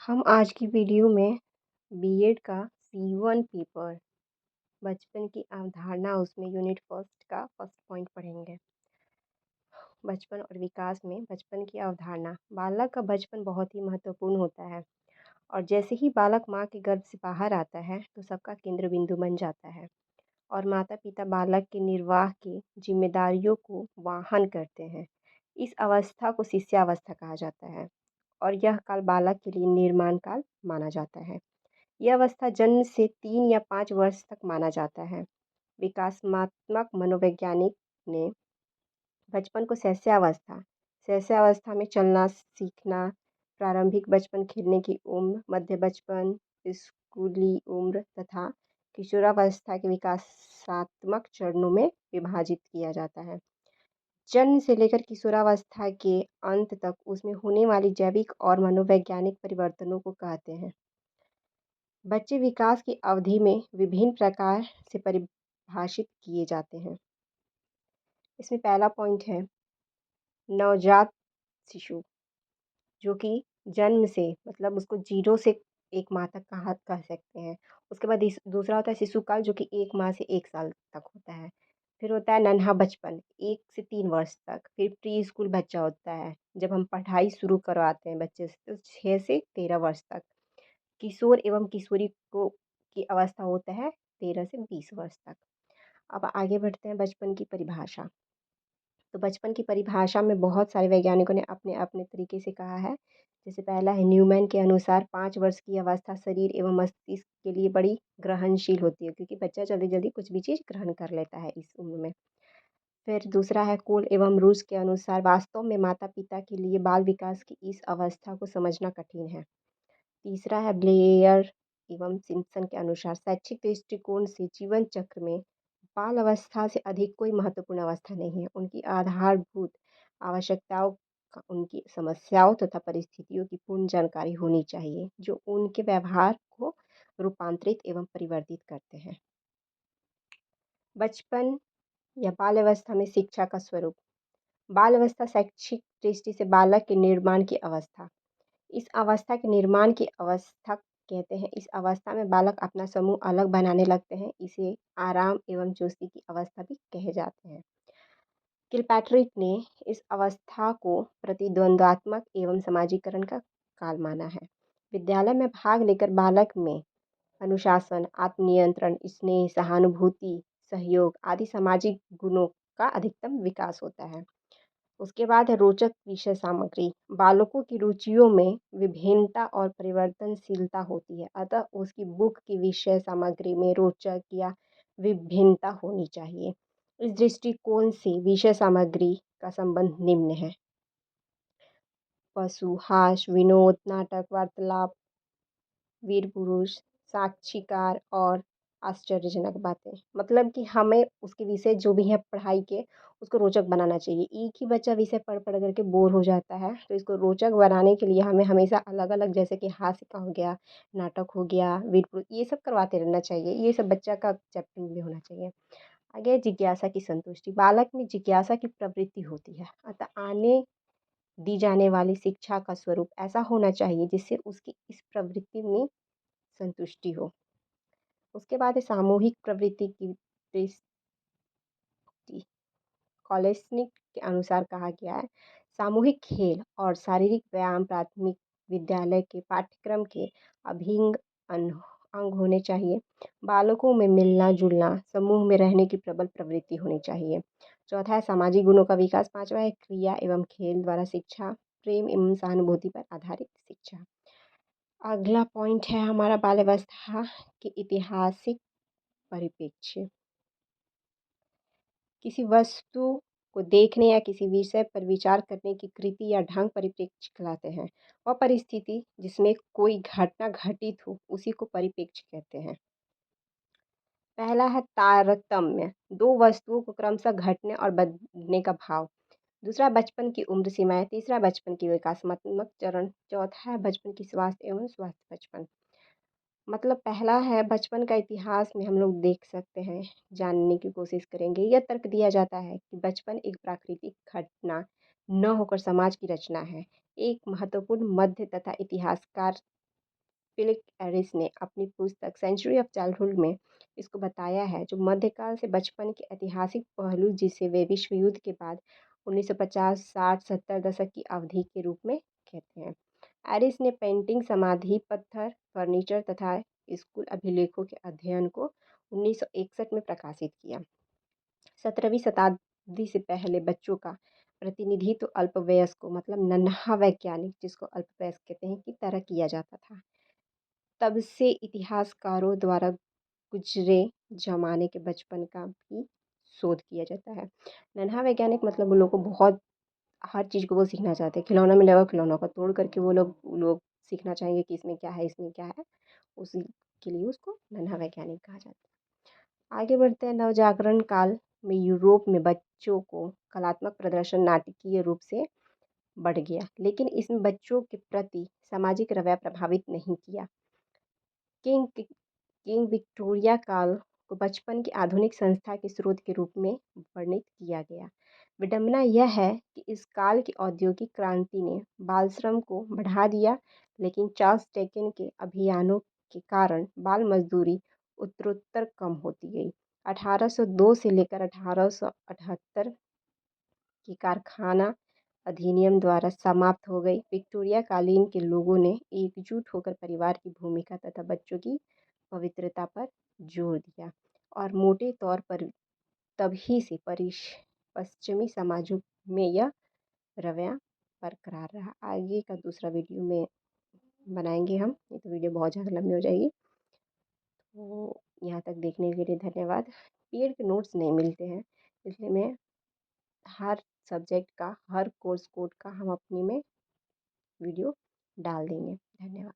हम आज की वीडियो में बीएड का C1 पेपर बचपन की अवधारणा उसमें यूनिट फर्स्ट का फर्स्ट पॉइंट पढ़ेंगे। बचपन और विकास में बचपन की अवधारणा। बालक का बचपन बहुत ही महत्वपूर्ण होता है और जैसे ही बालक माँ के गर्भ से बाहर आता है तो सबका केंद्र बिंदु बन जाता है और माता पिता बालक के निर्वाह की जिम्मेदारियों को वहन करते हैं। इस अवस्था को शिष्यावस्था कहा जाता है और यह काल बालक के लिए निर्माण काल माना जाता है। यह अवस्था जन्म से 3 या 5 वर्ष तक माना जाता है। विकासात्मक मनोवैज्ञानिक ने बचपन को शैशवावस्था में चलना सीखना, प्रारंभिक बचपन खेलने की उम्र, मध्य बचपन, स्कूली उम्र तथा किशोरावस्था के विकासात्मक चरणों में विभाजित किया जाता है। जन्म से लेकर किशोरावस्था के अंत तक उसमें होने वाली जैविक और मनोवैज्ञानिक परिवर्तनों को कहते हैं। बच्चे विकास की अवधि में विभिन्न प्रकार से परिभाषित किए जाते हैं। इसमें पहला पॉइंट है नवजात शिशु, जो कि जन्म से मतलब उसको 0 से 1 माह तक कह सकते हैं। उसके बाद दूसरा होता है शिशुकाल, जो कि 1 माह से 1 साल तक होता है। फिर होता है नन्हा बचपन 1 से 3 वर्ष तक। फिर प्री स्कूल बच्चा होता है, जब हम पढ़ाई शुरू करवाते हैं बच्चे से, तो 6 से 13 वर्ष तक। किशोर एवं किशोरी को की अवस्था होता है 13 से 20 वर्ष तक। अब आगे बढ़ते हैं बचपन की परिभाषा। तो बचपन की परिभाषा में बहुत सारे वैज्ञानिकों ने अपने अपने तरीके से कहा है। जैसे पहला है न्यूमैन के अनुसार 5 वर्ष की अवस्था शरीर एवं मस्तिष्क के लिए बड़ी ग्रहणशील होती है, क्योंकि बच्चा जल्दी जल्दी कुछ भी चीज़ ग्रहण कर लेता है इस उम्र में। फिर दूसरा है कोल एवं रूस के अनुसार वास्तव में माता पिता के लिए बाल विकास की इस अवस्था को समझना कठिन है। तीसरा है ब्लेयर एवं सिम्पसन के अनुसार शैक्षिक दृष्टिकोण से जीवन चक्र में बाल अवस्था से अधिक कोई महत्वपूर्ण अवस्था नहीं है। उनकी आधारभूत आवश्यकताओं उनकी समस्याओं तथा परिस्थितियों की पूर्ण जानकारी होनी चाहिए, जो उनके व्यवहार को रूपांतरित एवं परिवर्तित करते हैं। बचपन या बाल अवस्था में शिक्षा का स्वरूप। बाल अवस्था शैक्षिक दृष्टि से बालक के निर्माण की अवस्था। इस अवस्था के निर्माण की अवस्था कहते हैं। इस अवस्था में बालक अपना समूह अलग बनाने लगते हैं। इसे आराम एवं चुस्ती की अवस्था भी कहे जाते हैं। किलपैट्रिक ने इस अवस्था को प्रतिद्वंद्वात्मक एवं समाजीकरण का काल माना है। विद्यालय में भाग लेकर बालक में अनुशासन, आत्मनियंत्रण, स्नेह, सहानुभूति, सहयोग आदि सामाजिक गुणों का अधिकतम विकास होता है। उसके बाद है रोचक विषय सामग्री। बालकों की रुचियों में विभिन्नता और परिवर्तनशीलता होती है, अतः उसकी बुक की विषय सामग्री में रोचक या विभिन्नता होनी चाहिए। इस दृष्टिकोण से विषय सामग्री का संबंध निम्न है: पशु, हास्य, विनोद, नाटक, वार्तालाप, वीर पुरुष, साक्षीकार और आश्चर्यजनक बातें। मतलब कि हमें उसके विषय जो भी हैं पढ़ाई के, उसको रोचक बनाना चाहिए। एक ही बच्चा विषय पढ़ पढ़ करके बोर हो जाता है, तो इसको रोचक बनाने के लिए हमें हमेशा अलग अलग, जैसे कि हास्य का हो गया, नाटक हो गया, वीर पुरुष, ये सब करवाते रहना चाहिए। ये सब बच्चा का चैप्टर में होना चाहिए। आगे जिज्ञासा की संतुष्टि। बालक में जिज्ञासा की प्रवृत्ति होती है, अतः आने दी जाने वाली शिक्षा का स्वरूप ऐसा होना चाहिए जिससे उसकी इस प्रवृत्ति में संतुष्टि हो। उसके बाद है सामूहिक प्रवृत्ति की दृष्टि। कॉलेस्निक के अनुसार कहा गया है, सामूहिक खेल और शारीरिक व्यायाम प्राथमिक विद्यालय के पाठ्यक्रम के अभिन्न अंग होने चाहिए। बालकों में मिलना जुलना, समूह में रहने की प्रबल प्रवृत्ति होनी चाहिए। चौथा है सामाजिक गुणों का विकास। पांचवा है क्रिया एवं खेल द्वारा शिक्षा, प्रेम एवं सहानुभूति पर आधारित शिक्षा। अगला पॉइंट है हमारा बाल अवस्था के ऐतिहासिक परिप्रेक्ष्य। किसी वस्तु को देखने या किसी विषय पर विचार करने की कृति या ढंग परिप्रेक्ष्य कहलाते हैं। वह परिस्थिति जिसमें कोई घटना घटित हो, उसी को परिप्रेक्ष्य कहते हैं। पहला है तारतम्य, दो वस्तुओं को क्रमशः घटने और बढ़ने का भाव। दूसरा बचपन की उम्र सीमाएं। तीसरा बचपन की विकासात्मक चरण। चौथा है बचपन की स्वास्थ्य एवं स्वास्थ्य बचपन। मतलब पहला है बचपन का इतिहास में हम लोग देख सकते हैं, जानने की कोशिश करेंगे। यह तर्क दिया जाता है कि बचपन एक प्राकृतिक घटना न होकर समाज की रचना है। एक महत्वपूर्ण मध्य तथा इतिहासकार फिलिप एरिस ने अपनी पुस्तक सेंचुरी ऑफ चाइल्डहुड में इसको बताया है, जो मध्यकाल से बचपन के ऐतिहासिक पहलू जिसे वे विश्व युद्ध के बाद 1950, 60, 70 दशक की अवधि के रूप में कहते हैं। एरिस ने पेंटिंग, समाधि पत्थर, फर्नीचर तथा स्कूल अभिलेखों के अध्ययन को 1961 में प्रकाशित किया। 17वीं शताब्दी से पहले बच्चों का प्रतिनिधित्व अल्पवयस्कों मतलब नन्हा वैज्ञानिक, जिसको अल्पवयस्क कहते हैं, की तरह किया जाता था। तब से इतिहासकारों द्वारा गुजरे ज़माने के बचपन का भी शोध किया जाता है। नन्हा वैज्ञानिक मतलब उन लोगों को बहुत हर चीज़ को वो सीखना चाहते हैं। खिलौना मिला हुआ खिलौनों को तोड़ करके वो लोग सीखना चाहेंगे कि इसमें क्या है, इसमें क्या है। उसी के लिए उसको नन्हा वैज्ञानिक कहा जाता है। आगे बढ़ते हैं। नवजागरण काल में यूरोप में बच्चों को कलात्मक प्रदर्शन नाटकीय रूप से बढ़ गया, लेकिन इसमें बच्चों के प्रति सामाजिक रवैया प्रभावित नहीं किया। किंग किंग विक्टोरिया काल को बचपन की आधुनिक संस्था के स्रोत के रूप में वर्णित किया गया। विडंबना यह है कि इस काल की औद्योगिक क्रांति ने बाल श्रम को बढ़ा दिया, लेकिन चार्ल्स डिकेंस के अभियानों के कारण बाल मजदूरी उत्तरोत्तर कम होती गई। 1802 से लेकर 1878 की कारखाना अधिनियम द्वारा समाप्त हो गई। विक्टोरिया कालीन के लोगों ने एकजुट होकर परिवार की भूमिका तथा बच्चों की पवित्रता पर जोर दिया, और मोटे तौर पर तभी से पश्चिमी समाजों में यह रवैया बरकरार रहा। आगे का दूसरा वीडियो में बनाएंगे हम, ये तो वीडियो बहुत ज़्यादा लंबी हो जाएगी। तो यहाँ तक देखने के लिए धन्यवाद। पीएड के नोट्स नहीं मिलते हैं, इसलिए मैं हर सब्जेक्ट का, हर कोर्स कोड का हम अपनी में वीडियो डाल देंगे। धन्यवाद।